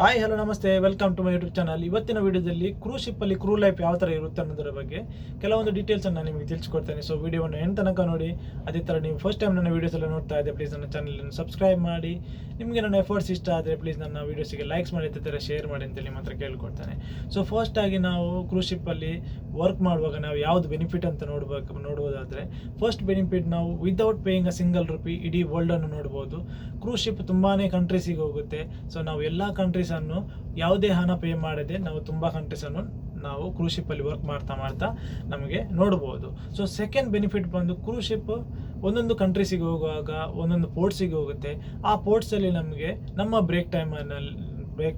Hi hello ನಮಸ್ತೆ, welcome to my YouTube channel. ಇವತ್ತಿನ ವಿಡಿಯೋದಲ್ಲಿ ಕ್ರೂಸ್ ಶಿಪ್ಪಲ್ಲಿ ಕ್ರೂ ಲೈಫ್ ಯಾವ ಥರ ಇರುತ್ತೆ ಅನ್ನೋದರ ಬಗ್ಗೆ ಕೆಲವೊಂದು ಡೀಟೇಲ್ಸನ್ನು ನಿಮಗೆ ತಿಳಿಸ್ಕೊಡ್ತೇನೆ. ಸೊ ವಿಡಿಯೋವನ್ನು ಎಂಡ್ ತನಕ ನೋಡಿ. ಅದೇ ಥರ ನೀವು ಫಸ್ಟ್ ಟೈಮ್ ನನ್ನ ವೀಡಿಯೋಸ್ ಎಲ್ಲ ನೋಡ್ತಾ ಇದ್ದೆ, ಪ್ಲೀಸ್ ನನ್ನ ಚಾನಲನ್ನು ಸಬ್ಸ್ಕ್ರೈಬ್ ಮಾಡಿ. ನಿಮಗೆ ನನ್ನ ಎಫರ್ಟ್ಸ್ ಇಷ್ಟ ಆದರೆ ಪ್ಲೀಸ್ ನನ್ನ ವೀಡಿಯೋಸಿಗೆ ಲೈಕ್ಸ್ ಮಾಡಿ, ಅದೇ ಥರ ಶೇರ್ ಮಾಡಿ ಅಂತೇಳಿ ಮಾತ್ರ ಕೇಳ್ಕೊಡ್ತೇನೆ. ಸೊ ಫಸ್ಟಾಗಿ ನಾವು ಕ್ರೂಸ್ ಶಿಪ್ಪಲ್ಲಿ ವರ್ಕ್ ಮಾಡುವಾಗ ನಾವು ಯಾವುದು ಬೆನಿಫಿಟ್ ಅಂತ ನೋಡುವುದಾದರೆ, ಫಸ್ಟ್ ಬೆನಿಫಿಟ್ ನಾವು without paying a single rupee ಇಡೀ ವರ್ಲ್ಡನ್ನು ನೋಡ್ಬೋದು. ಕ್ರೂಸ್ ಶಿಪ್ ತುಂಬಾ ಕಂಟ್ರೀಸಿಗೆ ಹೋಗುತ್ತೆ. ಸೊ ನಾವು ಎಲ್ಲ ಕಂಟ್ರೀಸನ್ನು ಯಾವುದೇ ಹಣ ಪೇ ಮಾಡದೆ ನಾವು ತುಂಬ ಕಂಟ್ರೀಸನ್ನು ನಾವು ಕ್ರೂಸ್ ಶಿಪ್ಪಲ್ಲಿ ವರ್ಕ್ ಮಾಡ್ತಾ ನಮಗೆ ನೋಡ್ಬೋದು. ಸೊ ಸೆಕೆಂಡ್ ಬೆನಿಫಿಟ್ ಬಂದು ಕ್ರೂಸ್ ಶಿಪ್ ಒಂದೊಂದು ಕಂಟ್ರೀಸಿಗೆ ಹೋಗುವಾಗ ಒಂದೊಂದು ಪೋರ್ಟ್ಸಿಗೆ ಹೋಗುತ್ತೆ. ಆ ಪೋರ್ಟ್ಸಲ್ಲಿ ನಮಗೆ ನಮ್ಮ ಬ್ರೇಕ್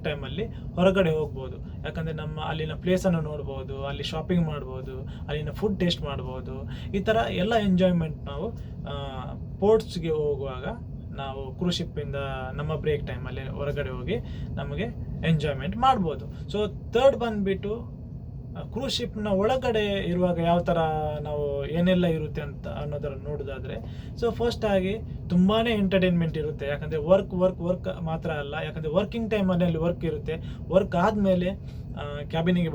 ಟೈಮಲ್ಲಿ ಹೊರಗಡೆ ಹೋಗ್ಬೋದು. ಯಾಕಂದರೆ ನಮ್ಮ ಅಲ್ಲಿನ ಪ್ಲೇಸನ್ನು ನೋಡ್ಬೋದು, ಅಲ್ಲಿ ಶಾಪಿಂಗ್ ಮಾಡ್ಬೋದು, ಅಲ್ಲಿನ ಫುಡ್ ಟೇಸ್ಟ್ ಮಾಡ್ಬೋದು. ಈ ಥರ ಎಲ್ಲ ಎಂಜಾಯ್ಮೆಂಟ್ ನಾವು ಪೋರ್ಟ್ಸ್ಗೆ ಹೋಗುವಾಗ ನಾವು ಕ್ರೂಸ್ ಶಿಪ್ಪಿಂದ ನಮ್ಮ ಬ್ರೇಕ್ ಟೈಮಲ್ಲಿ ಹೊರಗಡೆ ಹೋಗಿ ನಮಗೆ ಎಂಜಾಯ್ಮೆಂಟ್ ಮಾಡ್ಬೋದು. ಸೊ ಥರ್ಡ್ ಬಂದುಬಿಟ್ಟು ಕ್ರೂಸ್ ಶಿಪ್ನ ಒಳಗಡೆ ಇರುವಾಗ ಯಾವ ಥರ ನಾವು ಏನೆಲ್ಲ ಇರುತ್ತೆ ಅಂತ ಅನ್ನೋದನ್ನು ನೋಡೋದಾದರೆ, ಸೊ ಫಸ್ಟ್ ಆಗಿ ತುಂಬಾ ಎಂಟರ್ಟೈನ್ಮೆಂಟ್ ಇರುತ್ತೆ. ಯಾಕಂದರೆ ವರ್ಕ್ ಮಾತ್ರ ಅಲ್ಲ, ಯಾಕಂದರೆ ವರ್ಕಿಂಗ್ ಟೈಮಲ್ಲಿ ವರ್ಕ್ ಇರುತ್ತೆ. ವರ್ಕ್ ಆದಮೇಲೆ ಕ್ಯಾಬಿನಿಗೆ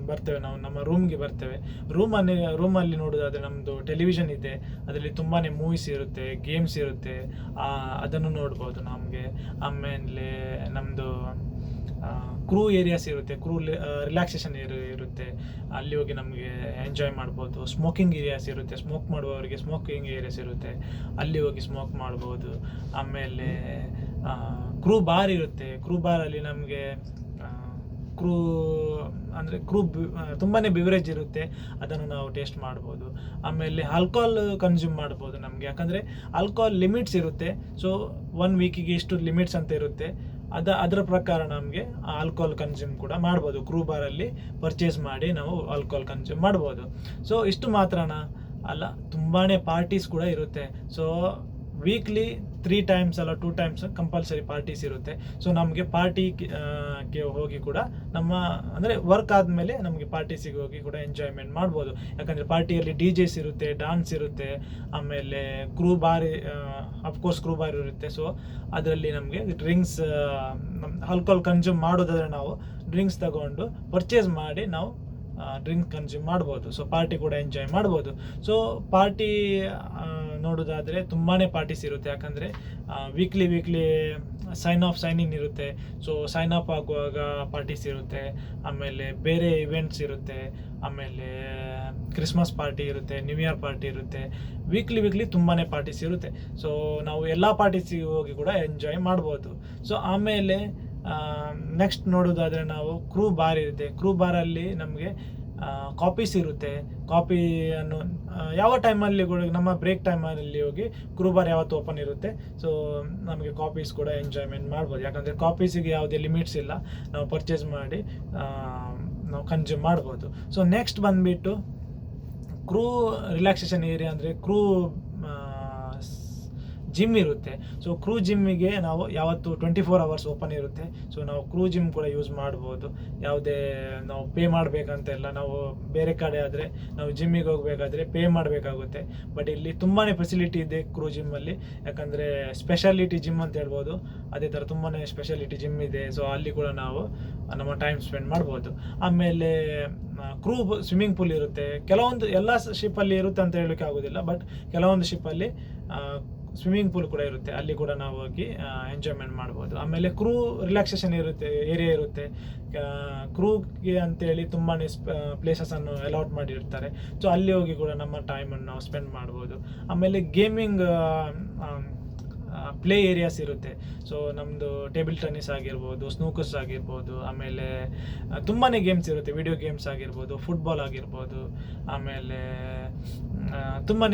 ಬರ್ತೇವೆ ನಾವು, ನಮ್ಮ ರೂಮ್ಗೆ ಬರ್ತೇವೆ. ರೂಮಲ್ಲಿ ನೋಡೋದಾದರೆ ನಮ್ಮದು ಟೆಲಿವಿಷನ್ ಇದೆ, ಅದರಲ್ಲಿ ತುಂಬಾ ಮೂವೀಸ್ ಇರುತ್ತೆ, ಗೇಮ್ಸ್ ಇರುತ್ತೆ, ಅದನ್ನು ನೋಡ್ಬೋದು ನಮಗೆ. ಆಮೇಲೆ ನಮ್ಮದು ಕ್ರೂ ಏರಿಯಾಸ್ ಇರುತ್ತೆ, ಕ್ರೂ ರಿಲ್ಯಾಕ್ಸೇಷನ್ ಇರುತ್ತೆ, ಅಲ್ಲಿ ಹೋಗಿ ನಮಗೆ ಎಂಜಾಯ್ ಮಾಡ್ಬೋದು. ಸ್ಮೋಕಿಂಗ್ ಏರಿಯಾಸ್ ಇರುತ್ತೆ, ಸ್ಮೋಕ್ ಮಾಡುವವರಿಗೆ ಸ್ಮೋಕಿಂಗ್ ಏರಿಯಾಸ್ ಇರುತ್ತೆ, ಅಲ್ಲಿ ಹೋಗಿ ಸ್ಮೋಕ್ ಮಾಡ್ಬೋದು. ಆಮೇಲೆ ಕ್ರೂ ಬಾರ್ ಇರುತ್ತೆ, ಕ್ರೂ ಬಾರಲ್ಲಿ ನಮಗೆ ಕ್ರೂ ತುಂಬಾ ಬಿವರೇಜ್ ಇರುತ್ತೆ, ಅದನ್ನು ನಾವು ಟೇಸ್ಟ್ ಮಾಡ್ಬೋದು. ಆಮೇಲೆ ಆಲ್ಕೋಹಾಲ್ ಕನ್ಸ್ಯೂಮ್ ಮಾಡ್ಬೋದು ನಮಗೆ, ಯಾಕಂದರೆ ಆಲ್ಕೋಹಾಲ್ ಲಿಮಿಟ್ಸ್ ಇರುತ್ತೆ. ಸೊ 1 ವೀಕಿಗೆ ಇಷ್ಟು ಲಿಮಿಟ್ಸ್ ಅಂತ ಇರುತ್ತೆ. ಅದರ ಪ್ರಕಾರ ನಮಗೆ ಆಲ್ಕೋಹಾಲ್ ಕನ್ಸ್ಯೂಮ್ ಕೂಡ ಮಾಡ್ಬೋದು. ಕ್ರೂ ಬಾರಲ್ಲಿ ಪರ್ಚೇಸ್ ಮಾಡಿ ನಾವು ಆಲ್ಕೋಹಾಲ್ ಕನ್ಸ್ಯೂಮ್ ಮಾಡ್ಬೋದು. ಸೊ ಇಷ್ಟು ಮಾತ್ರನಾ ಅಲ್ಲ, ತುಂಬಾ ಪಾರ್ಟೀಸ್ ಕೂಡ ಇರುತ್ತೆ. ಸೊ ವೀಕ್ಲಿ 3 ಟೈಮ್ಸ್ ಅಲ್ಲ 2 ಟೈಮ್ಸ್ ಕಂಪಲ್ಸರಿ ಪಾರ್ಟೀಸ್ ಇರುತ್ತೆ. ಸೊ ನಮಗೆ ಪಾರ್ಟಿಗೆ ಹೋಗಿ ಕೂಡ ಅಂದರೆ ವರ್ಕ್ ಆದಮೇಲೆ ನಮಗೆ ಪಾರ್ಟೀಸಿಗೆ ಹೋಗಿ ಕೂಡ ಎಂಜಾಯ್ಮೆಂಟ್ ಮಾಡ್ಬೋದು. ಯಾಕಂದರೆ ಪಾರ್ಟಿಯಲ್ಲಿ DJs ಇರುತ್ತೆ, ಡಾನ್ಸ್ ಇರುತ್ತೆ, ಆಮೇಲೆ ಕ್ರೂ ಬಾರ್ ಇರುತ್ತೆ. ಸೊ ಅದರಲ್ಲಿ ನಮಗೆ ಡ್ರಿಂಕ್ಸ್, ಆಲ್ಕೋಹಾಲ್ ಕನ್ಸ್ಯೂಮ್ ಮಾಡೋದಾದರೆ ನಾವು ಡ್ರಿಂಕ್ಸ್ ತಗೊಂಡು ಪರ್ಚೇಸ್ ಮಾಡಿ ನಾವು ಡ್ರಿಂಕ್ ಕನ್ಸ್ಯೂಮ್ ಮಾಡ್ಬೋದು. ಸೊ ಪಾರ್ಟಿ ಕೂಡ ಎಂಜಾಯ್ ಮಾಡ್ಬೋದು. ಸೊ ಪಾರ್ಟಿ ನೋಡೋದಾದರೆ ತುಂಬಾ ಪಾರ್ಟೀಸ್ ಇರುತ್ತೆ. ಯಾಕಂದರೆ ವೀಕ್ಲಿ ಸೈನ್ ಇನ್ ಇರುತ್ತೆ. ಸೊ ಸೈನ್ ಅಪ್ ಆಗುವಾಗ ಪಾರ್ಟೀಸ್ ಇರುತ್ತೆ, ಆಮೇಲೆ ಬೇರೆ ಇವೆಂಟ್ಸ್ ಇರುತ್ತೆ, ಆಮೇಲೆ ಕ್ರಿಸ್ಮಸ್ ಪಾರ್ಟಿ ಇರುತ್ತೆ, ನ್ಯೂ ಇಯರ್ ಪಾರ್ಟಿ ಇರುತ್ತೆ. ವೀಕ್ಲಿ ತುಂಬಾ ಪಾರ್ಟೀಸ್ ಇರುತ್ತೆ. ಸೊ ನಾವು ಎಲ್ಲ ಪಾರ್ಟೀಸಿಗೆ ಹೋಗಿ ಕೂಡ ಎಂಜಾಯ್ ಮಾಡ್ಬೋದು. ಸೊ ಆಮೇಲೆ ನೆಕ್ಸ್ಟ್ ನೋಡೋದಾದರೆ ನಾವು ಕ್ರೂ ಬಾರ್ ಇರುತ್ತೆ. ಕ್ರೂ ಬಾರಲ್ಲಿ ನಮಗೆ ಕಾಪೀಸ್ ಇರುತ್ತೆ. ಕಾಪಿಯನ್ನು ಯಾವ ಟೈಮಲ್ಲಿ ಕೂಡ ನಮ್ಮ ಬ್ರೇಕ್ ಟೈಮಲ್ಲಿ ಹೋಗಿ ಕ್ರೂ ಬಾರ್ ಯಾವತ್ತು ಓಪನ್ ಇರುತ್ತೆ. ಸೊ ನಮಗೆ ಕಾಪೀಸ್ ಕೂಡ ಎಂಜಾಯ್ಮೆಂಟ್ ಮಾಡ್ಬೋದು. ಯಾಕಂದರೆ ಕಾಪೀಸಿಗೆ ಯಾವುದೇ ಲಿಮಿಟ್ಸ್ ಇಲ್ಲ, ನಾವು ಪರ್ಚೇಸ್ ಮಾಡಿ ನಾವು ಕನ್ಸ್ಯೂಮ್ ಮಾಡ್ಬೋದು. ಸೊ ನೆಕ್ಸ್ಟ್ ಬಂದುಬಿಟ್ಟು ಕ್ರೂ ರಿಲ್ಯಾಕ್ಸೇಷನ್ ಏರಿಯಾ ಅಂದರೆ ಕ್ರೂ ಜಿಮ್ ಇರುತ್ತೆ. ಸೊ ಕ್ರೂ ಜಿಮ್ಮಿಗೆ ನಾವು ಯಾವತ್ತು 24 ಅವರ್ಸ್ ಓಪನ್ ಇರುತ್ತೆ. ಸೊ ನಾವು ಕ್ರೂ ಜಿಮ್ ಕೂಡ ಯೂಸ್ ಮಾಡ್ಬೋದು. ಯಾವುದೇ ನಾವು ಪೇ ಮಾಡಬೇಕಂತೆಲ್ಲ. ನಾವು ಬೇರೆ ಕಡೆ ಆದರೆ ನಾವು ಜಿಮ್ಮಿಗೆ ಹೋಗಬೇಕಾದ್ರೆ ಪೇ ಮಾಡಬೇಕಾಗುತ್ತೆ. ಬಟ್ ಇಲ್ಲಿ ತುಂಬಾ ಫೆಸಿಲಿಟಿ ಇದೆ ಕ್ರೂ ಜಿಮ್ಮಲ್ಲಿ. ಯಾಕಂದರೆ ಸ್ಪೆಷಾಲಿಟಿ ಜಿಮ್ ಅಂತ ಹೇಳ್ಬೋದು. ಅದೇ ಥರ ತುಂಬಾ ಸ್ಪೆಷಾಲಿಟಿ ಜಿಮ್ ಇದೆ. ಸೊ ಅಲ್ಲಿ ಕೂಡ ನಾವು ನಮ್ಮ ಟೈಮ್ ಸ್ಪೆಂಡ್ ಮಾಡ್ಬೋದು. ಆಮೇಲೆ ಕ್ರೂ ಸ್ವಿಮ್ಮಿಂಗ್ ಪೂಲ್ ಇರುತ್ತೆ. ಕೆಲವೊಂದು ಎಲ್ಲ ಶಿಪ್ಪಲ್ಲಿ ಇರುತ್ತೆ ಅಂತ ಹೇಳೋಕ್ಕೆ ಆಗೋದಿಲ್ಲ, ಬಟ್ ಕೆಲವೊಂದು ಶಿಪ್ಪಲ್ಲಿ ಸ್ವಿಮ್ಮಿಂಗ್ ಪೂಲ್ ಕೂಡ ಇರುತ್ತೆ, ಅಲ್ಲಿ ಕೂಡ ನಾವು ಹೋಗಿ ಎಂಜಾಯ್ಮೆಂಟ್ ಮಾಡ್ಬೋದು. ಆಮೇಲೆ ಕ್ರೂ ರಿಲ್ಯಾಕ್ಸೇಷನ್ ಏರಿಯಾ ಇರುತ್ತೆ. ಕ್ರೂಗೆ ಅಂತೇಳಿ ತುಂಬಾ ಪ್ಲೇಸಸನ್ನು ಅಲಾಟ್ ಮಾಡಿರ್ತಾರೆ. ಸೊ ಅಲ್ಲಿ ಹೋಗಿ ಕೂಡ ನಮ್ಮ ಟೈಮನ್ನು ನಾವು ಸ್ಪೆಂಡ್ ಮಾಡ್ಬೋದು. ಆಮೇಲೆ ಗೇಮಿಂಗ್ ಪ್ಲೇ ಏರಿಯಾಸ್ ಇರುತ್ತೆ. ಸೊ ನಮ್ಮದು ಟೇಬಲ್ ಟೆನ್ನಿಸ್ ಆಗಿರ್ಬೋದು, ಸ್ನೂಕರ್ಸ್ ಆಗಿರ್ಬೋದು, ಆಮೇಲೆ ತುಂಬಾ ಗೇಮ್ಸ್ ಇರುತ್ತೆ. ವಿಡಿಯೋ ಗೇಮ್ಸ್ ಆಗಿರ್ಬೋದು, ಫುಟ್ಬಾಲ್ ಆಗಿರ್ಬೋದು, ಆಮೇಲೆ ತುಂಬಾ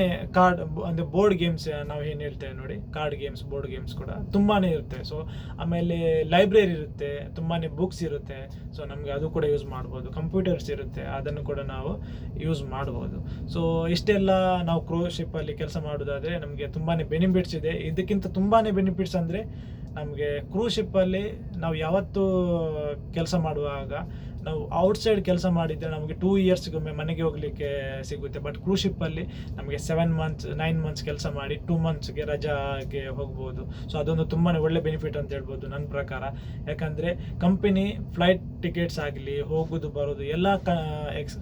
ಅಂದರೆ ಬೋರ್ಡ್ ಗೇಮ್ಸ್ ನಾವು ಏನು ಹೇಳ್ತೇವೆ ನೋಡಿ, ಕಾರ್ಡ್ ಗೇಮ್ಸ್, ಬೋರ್ಡ್ ಗೇಮ್ಸ್ ಕೂಡ ತುಂಬಾ ಇರುತ್ತೆ. ಸೊ ಆಮೇಲೆ ಲೈಬ್ರರಿ ಇರುತ್ತೆ, ತುಂಬಾ ಬುಕ್ಸ್ ಇರುತ್ತೆ. ಸೊ ನಮಗೆ ಅದು ಕೂಡ ಯೂಸ್ ಮಾಡ್ಬೋದು. ಕಂಪ್ಯೂಟರ್ಸ್ ಇರುತ್ತೆ, ಅದನ್ನು ಕೂಡ ನಾವು ಯೂಸ್ ಮಾಡ್ಬೋದು. ಸೊ ಇಷ್ಟೆಲ್ಲ ನಾವು ಕ್ರೂಸ್ ಶಿಪ್ಪಲ್ಲಿ ಕೆಲಸ ಮಾಡೋದಾದರೆ ನಮಗೆ ತುಂಬಾ ಬೆನಿಫಿಟ್ಸ್ ಇದೆ. ಇದಕ್ಕಿಂತ ತುಂಬಾ ಬೆನಿಫಿಟ್ಸ್ ಅಂದರೆ ನಮಗೆ ಕ್ರೂಸ್ ಶಿಪ್ಪಲ್ಲಿ ನಾವು ಯಾವತ್ತೂ ಕೆಲಸ ಮಾಡುವಾಗ ನಾವು ಔಟ್ಸೈಡ್ ಕೆಲಸ ಮಾಡಿದರೆ ನಮಗೆ 2 ಇಯರ್ಸ್ಗೊಮ್ಮೆ ಮನೆಗೆ ಹೋಗಲಿಕ್ಕೆ ಸಿಗುತ್ತೆ. ಬಟ್ ಕ್ರೂಸ್ ಶಿಪ್ಪಲ್ಲಿ ನಮಗೆ 7 ಮಂತ್ಸ್ 9 ಮಂತ್ಸ್ ಕೆಲಸ ಮಾಡಿ 2 ಮಂತ್ಸ್ಗೆ ರಜಾಗೆ ಹೋಗ್ಬೋದು. ಸೊ ಅದೊಂದು ತುಂಬಾ ಒಳ್ಳೆ ಬೆನಿಫಿಟ್ ಅಂತ ಹೇಳ್ಬೋದು ನನ್ನ ಪ್ರಕಾರ. ಯಾಕಂದರೆ ಕಂಪನಿ ಫ್ಲೈಟ್ ಟಿಕೆಟ್ಸ್ ಆಗಲಿ, ಹೋಗೋದು ಬರೋದು ಎಲ್ಲ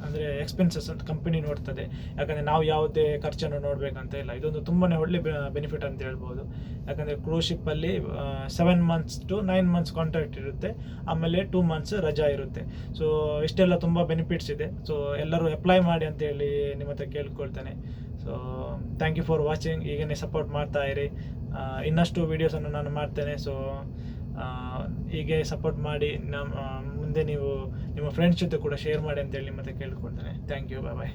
ಅಂದರೆ ಎಕ್ಸ್ಪೆನ್ಸಸ್ ಅಂತ ಕಂಪನಿ ನೋಡ್ತದೆ. ಯಾಕಂದರೆ ನಾವು ಯಾವುದೇ ಖರ್ಚನ್ನು ನೋಡಬೇಕಂತ ಇಲ್ಲ. ಇದೊಂದು ತುಂಬಾ ಒಳ್ಳೆ ಬೆನಿಫಿಟ್ ಅಂತ ಹೇಳ್ಬೋದು. ಯಾಕಂದರೆ ಕ್ರೂಸ್ ಶಿಪ್ಪಲ್ಲಿ 7 ಮಂತ್ಸ್ ಟು 9 ಮಂತ್ಸ್ ಕಾಂಟ್ರಾಕ್ಟ್ ಇರುತ್ತೆ, ಆಮೇಲೆ 2 ಮಂತ್ಸ್ ರಜಾ ಇರುತ್ತೆ. ಸೊ ಇಷ್ಟೆಲ್ಲ ತುಂಬ ಬೆನಿಫಿಟ್ಸ್ ಇದೆ. ಸೊ ಎಲ್ಲರೂ ಅಪ್ಲೈ ಮಾಡಿ ಅಂತೇಳಿ ನಿಮ್ಮ ಹತ್ರ ಕೇಳ್ಕೊಳ್ತೇನೆ. So thank you for watching. ಈಗನೇ ಸಪೋರ್ಟ್ ಮಾಡ್ತಾ ಇರಿ. ಇನ್ನಷ್ಟು ವೀಡಿಯೋಸನ್ನು ನಾನು ಮಾಡ್ತೇನೆ. ಸೊ ಹೀಗೆ ಸಪೋರ್ಟ್ ಮಾಡಿ ಮುಂದೆ ನೀವು ನಿಮ್ಮ ಫ್ರೆಂಡ್ಸ್ ಜೊತೆ ಕೂಡ ಶೇರ್ ಮಾಡಿ ಅಂತೇಳಿ ನಿಮ್ಮ ಹತ್ರ ಕೇಳ್ಕೊಳ್ತೇನೆ. Thank you. ಬಾಯ್.